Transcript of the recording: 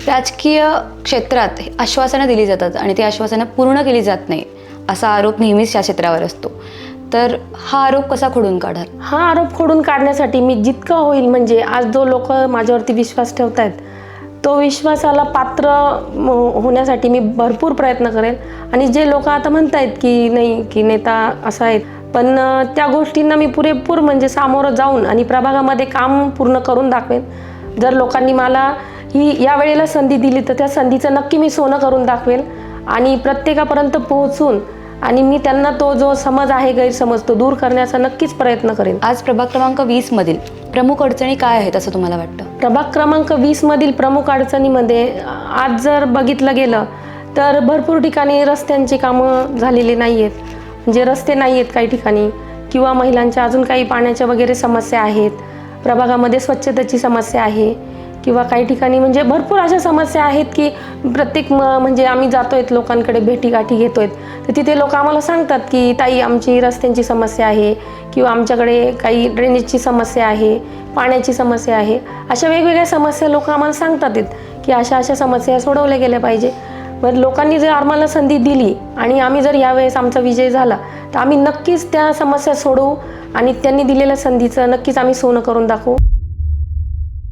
राजकीय क्षेत्रात आश्वासनं दिली जातात आणि ती आश्वासनं पूर्ण केली जात नाही असा आरोप नेहमीच या क्षेत्रावर असतो. तर हा आरोप कसा खोडून काढाल? हा आरोप खोडून काढण्यासाठी मी जितकं होईल, म्हणजे आज जो लोक माझ्यावरती विश्वास ठेवत आहेत तो विश्वासाला पात्र होण्यासाठी मी भरपूर प्रयत्न करेन. आणि जे लोक आता म्हणत आहेत की नाही, की नेता असा आहे, पण त्या गोष्टींना मी पुरेपूर म्हणजे सामोरं जाऊन आणि प्रभागामध्ये काम पूर्ण करून दाखवेन. जर लोकांनी मला ही या वेळेला संधी दिली तर त्या संधीचं नक्की मी सोनं करून दाखवेल आणि प्रत्येकापर्यंत पोहोचून आणि मी त्यांना तो जो समज आहे, गैरसमज, तो दूर करण्याचा नक्कीच प्रयत्न करेन. आज प्रभाग क्रमांक 20 मधील प्रमुख अडचणी काय आहेत असं तुम्हाला वाटतं? प्रभाग क्रमांक 20 मधील प्रमुख अडचणीमध्ये आज जर बघितलं गेलं तर भरपूर ठिकाणी रस्त्यांची कामं झालेली नाही आहेत, म्हणजे रस्ते नाही आहेत काही ठिकाणी, किंवा महिलांच्या अजून काही पाण्याच्या वगैरे समस्या आहेत. प्रभागामध्ये स्वच्छतेची समस्या आहे, किंवा काही ठिकाणी म्हणजे भरपूर अशा समस्या आहेत की प्रत्येक म्हणजे आम्ही जातोय लोकांकडे, भेटीगाठी घेतोय, तर तिथे लोक आम्हाला सांगतात की ताई आमची रस्त्यांची समस्या आहे, किंवा आमच्याकडे काही ड्रेनेजची समस्या आहे, पाण्याची समस्या आहे. अशा वेगवेगळ्या समस्या लोक आम्हाला सांगतात की अशा अशा समस्या सोडवल्या गेल्या पाहिजे. पण लोकांनी जर आम्हाला संधी दिली आणि आम्ही जर यावेळेस आमचा विजय झाला तर आम्ही नक्कीच त्या समस्या सोडवू आणि त्यांनी दिलेल्या संधीचं नक्कीच आम्ही सोनं करून दाखवू.